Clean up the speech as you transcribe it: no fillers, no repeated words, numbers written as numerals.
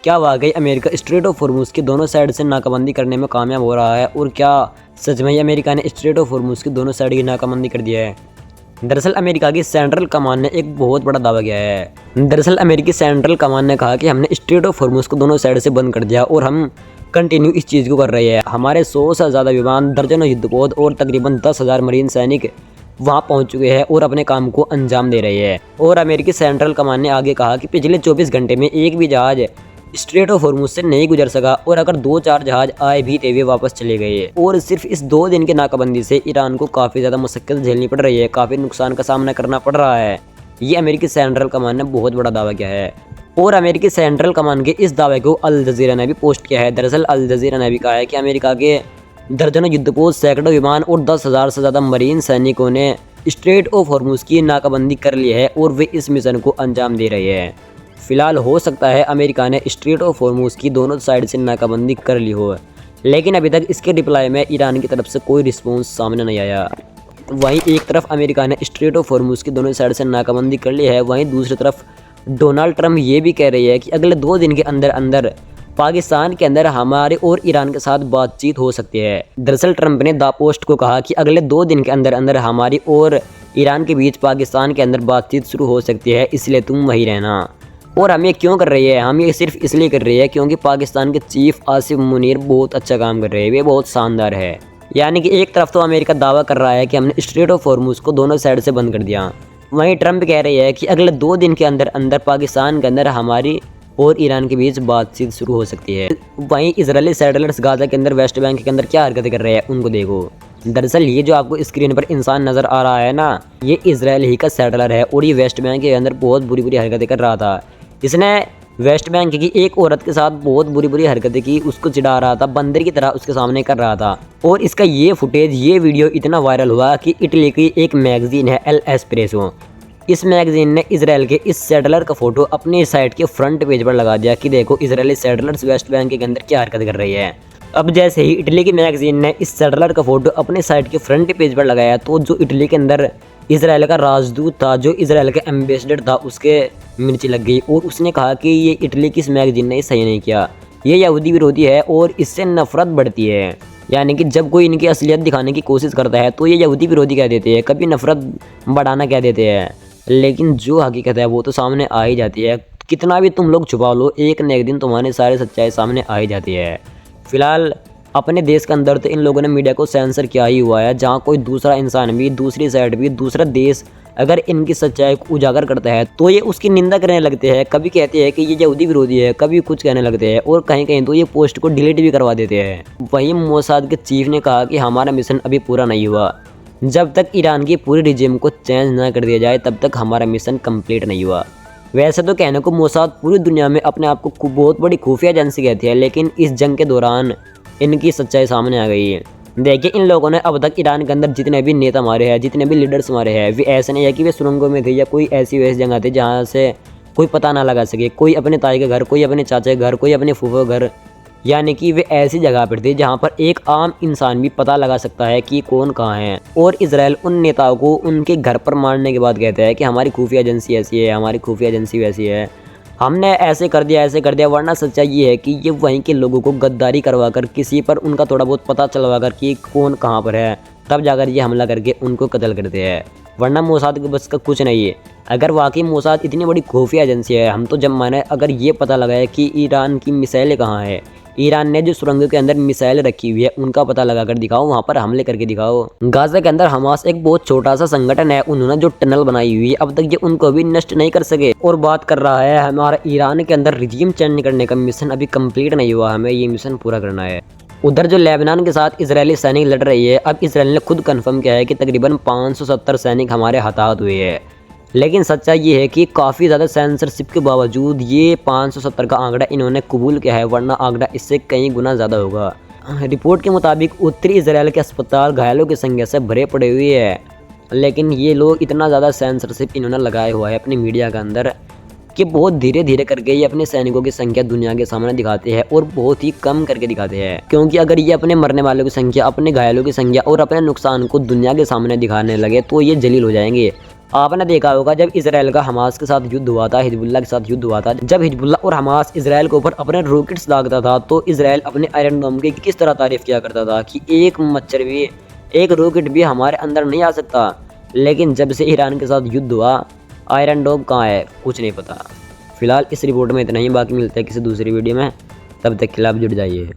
क्या वाकई America straight of Hormuz की दोनों साइड से नाकाबंदी करने में कामयाब हो रहा है, और क्या सच में ही अमेरिका ने स्ट्रेट ऑफ हॉर्मुज़ की दोनों साइड की नाकाबंदी कर दिया है? दरअसल अमेरिका की सेंट्रल कमान ने एक बहुत बड़ा दावा किया है। दरअसल अमेरिकी सेंट्रल कमान ने कहा कि हमने स्ट्रेट ऑफ हॉर्मुज़ को दोनों साइड से बंद कर दिया और हम कंटिन्यू इस चीज़ को कर रहे हैं। हमारे 100 से ज़्यादा विमान, दर्जनों युद्धपोत और तकरीबन 10,000 मरीन सैनिक वहाँ पहुँच चुके हैं और अपने काम को अंजाम दे रहे हैं। और अमेरिकी सेंट्रल कमान ने आगे कहा कि पिछले 24 घंटे में एक भी जहाज स्ट्रेट ऑफ हॉर्मुज़ से नहीं गुजर सका, और अगर 2-4 जहाज आए भी थे वे वापस चले गए। और सिर्फ इस 2 दिन के नाकाबंदी से ईरान को काफ़ी ज़्यादा मुश्किल झेलनी पड़ रही है, काफ़ी नुकसान का सामना करना पड़ रहा है। ये अमेरिकी सेंट्रल कमान ने बहुत बड़ा दावा किया है, और अमेरिकी सेंट्रल कमान के इस दावे को अल जज़ीरा ने भी पोस्ट किया है। दरअसल अल जज़ीरा ने भी कहा है कि अमेरिका के दर्जनों युद्धपोत, सैकड़ों विमान और 10,000 से ज़्यादा मरीन सैनिकों ने स्ट्रेट ऑफ हॉर्मुज़ की नाकाबंदी कर ली है और वे इस मिशन को अंजाम दे रहे हैं। फिलहाल हो सकता है अमेरिका ने स्ट्रेट ऑफ हॉर्मुज़ की दोनों साइड से नाकाबंदी कर ली हो, लेकिन अभी तक इसके रिप्लाई में ईरान की तरफ से कोई रिस्पॉन्स सामने नहीं आया। वहीं एक तरफ अमेरिका ने स्ट्रेट ऑफ हॉर्मुज़ की दोनों साइड से नाकाबंदी कर ली है, वहीं दूसरी तरफ डोनाल्ड ट्रंप ये भी कह रही है कि अगले 2 दिन के अंदर अंदर पाकिस्तान के अंदर हमारे और ईरान के साथ बातचीत हो सकती है। दरअसल ट्रंप ने द पोस्ट को कहा कि अगले 2 दिन के अंदर अंदर हमारी और ईरान के बीच पाकिस्तान के अंदर बातचीत शुरू हो सकती है, इसलिए तुम वहीं रहना। और हम ये क्यों कर रही है? हम ये सिर्फ इसलिए कर रही है क्योंकि पाकिस्तान के चीफ आसिफ मुनीर बहुत अच्छा काम कर रहे हैं, वे बहुत शानदार है। यानी कि एक तरफ तो अमेरिका दावा कर रहा है कि हमने स्ट्रेट ऑफ हॉर्मुज़ को दोनों साइड से बंद कर दिया, वहीं ट्रंप कह रही है कि अगले 2 दिन के अंदर अंदर पाकिस्तान के अंदर हमारी और ईरान के बीच बातचीत शुरू हो सकती है। वहीं इजरायली सैटेलाइट्स गाजा के अंदर, वेस्ट बैंक के अंदर क्या हरकतें कर रहे हैं उनको देखो। दरअसल ये जो आपको स्क्रीन पर इंसान नज़र आ रहा है ना, ये इजरायल ही का सैटेलाइट है, और ये वेस्ट बैंक के अंदर बहुत बुरी बुरी हरकतें कर रहा था। इसने वेस्ट बैंक की एक औरत के साथ बहुत बुरी बुरी हरकतें की, उसको चिढ़ा रहा था, बंदर की तरह उसके सामने कर रहा था। और इसका ये फुटेज, ये वीडियो इतना वायरल हुआ कि इटली की एक मैगजीन है एल एस्प्रेसो, इस मैगजीन ने इजराइल के इस सैटेलाइट का फोटो अपने साइट के फ्रंट पेज पर लगा दिया कि देखो इजरायली सैटेलाइट्स वेस्ट बैंक के अंदर क्या हरकत कर रही है। अब जैसे ही इटली की मैगजीन ने इस सैटेलाइट का फोटो अपने साइट के फ्रंट पेज पर लगाया, तो जो इटली के अंदर इजराइल का राजदूत था, जो इजराइल का एम्बेसडर था, उसके मिर्ची लग गई और उसने कहा कि ये इटली की इस मैगजीन ने सही नहीं किया, ये यहूदी विरोधी है और इससे नफरत बढ़ती है। यानी कि जब कोई इनकी असलियत दिखाने की कोशिश करता है तो ये यहूदी विरोधी कह देते हैं, कभी नफरत बढ़ाना कह देते हैं, लेकिन जो हकीकत है वो तो सामने आ ही जाती है। कितना भी तुम लोग छुपा लो, एक न एक दिन तुम्हारी सारी सच्चाई सामने आ ही जाती है। फिलहाल अपने देश के अंदर तो इन लोगों ने मीडिया को सेंसर किया ही हुआ है, जहाँ कोई दूसरा इंसान भी, दूसरी साइड भी, दूसरा देश अगर इनकी सच्चाई को उजागर करता है तो ये उसकी निंदा करने लगते हैं। कभी कहते हैं कि ये यहूदी विरोधी है, कभी कुछ कहने लगते हैं, और कहीं कहीं तो ये पोस्ट को डिलीट भी करवा देते हैं। वहीं मोसाद के चीफ ने कहा कि हमारा मिशन अभी पूरा नहीं हुआ, जब तक ईरान की पूरी रिजिम को चेंज ना कर दिया जाए तब तक हमारा मिशन कंप्लीट नहीं हुआ। वैसे तो कहने को मोसाद पूरी दुनिया में अपने आप को बहुत बड़ी खुफिया एजेंसी कहती है, लेकिन इस जंग के दौरान इनकी सच्चाई सामने आ गई है। देखिए इन लोगों ने अब तक ईरान के अंदर जितने भी नेता मारे हैं, जितने भी लीडर्स मारे हैं, वे ऐसे नहीं है कि वे सुरंगों में थे या कोई ऐसी वैसी जगह थी जहाँ से कोई पता ना लगा सके, कोई अपने ताई के घर, कोई अपने चाचा के घर, कोई अपने फूफा के घर, यानी कि वे ऐसी जगह पर थे जहाँ पर एक आम इंसान भी पता लगा सकता है कि कौन कहाँ है। और इजराइल उन नेताओं को उनके घर पर मारने के बाद कहता है कि हमारी खुफिया एजेंसी ऐसी है, हमारी खुफिया एजेंसी वैसी है, हमने ऐसे कर दिया, वरना सच्चाई ये है कि ये वहीं के लोगों को गद्दारी करवा कर, किसी पर उनका थोड़ा बहुत पता चलवा कर कि कौन कहाँ पर है, तब जाकर ये हमला करके उनको कत्ल करते हैं, वरना मोसाद के बस का कुछ नहीं है। अगर वाकई मोसाद इतनी बड़ी खुफिया एजेंसी है, हम तो जब माने अगर ये पता लगाए कि ईरान की मिसाइलें कहाँ है, ईरान ने जो सुरंगों के अंदर मिसाइल रखी हुई है उनका पता लगाकर दिखाओ, वहाँ पर हमले करके दिखाओ। गाजा के अंदर हमास एक बहुत छोटा सा संगठन है, उन्होंने जो टनल बनाई हुई है अब तक ये उनको भी नष्ट नहीं कर सके, और बात कर रहा है हमारा ईरान के अंदर रिजीम चेंज करने का मिशन अभी कंप्लीट नहीं हुआ, हमें ये मिशन पूरा करना है। उधर जो लेबनान के साथ इजरायली सैनिक लड़ रही है, अब इसराइल ने खुद कन्फर्म किया है कि तकरीबन 570 सैनिक हमारे हताहत हुए हैं, लेकिन सच्चाई ये है कि काफ़ी ज़्यादा सेंसरशिप के बावजूद ये 570 का आंकड़ा इन्होंने कबूल किया है, वरना आंकड़ा इससे कई गुना ज़्यादा होगा। रिपोर्ट के मुताबिक उत्तरी इजराइल के अस्पताल घायलों की संख्या से भरे पड़े हुए हैं, लेकिन ये लोग इतना ज़्यादा सेंसरशिप इन्होंने लगाया हुआ है अपनी मीडिया के अंदर कि बहुत धीरे धीरे करके ये अपने सैनिकों की संख्या दुनिया के सामने दिखाते हैं, और बहुत ही कम करके दिखाते हैं, क्योंकि अगर ये अपने मरने वालों की संख्या, अपने घायलों की संख्या और अपने नुकसान को दुनिया के सामने दिखाने लगे तो ये जलील हो जाएंगे। आपने देखा होगा जब इसराइल का हमास के साथ युद्ध हुआ था, हिजबुल्लाह के साथ युद्ध हुआ था, जब हिजबुल्लाह और हमास इसराइल के ऊपर अपने रॉकेट्स दागता था तो इसराइल अपने आयरन डोम की किस तरह तारीफ किया करता था कि एक मच्छर भी, एक रॉकेट भी हमारे अंदर नहीं आ सकता। लेकिन जब से ईरान के साथ युद्ध हुआ, आयरन डोम कहाँ है कुछ नहीं पता। फिलहाल इस रिपोर्ट में इतना ही, बाकी मिलते हैं किसी दूसरी वीडियो में, तब तक के लिए आप जुड़ जाइए।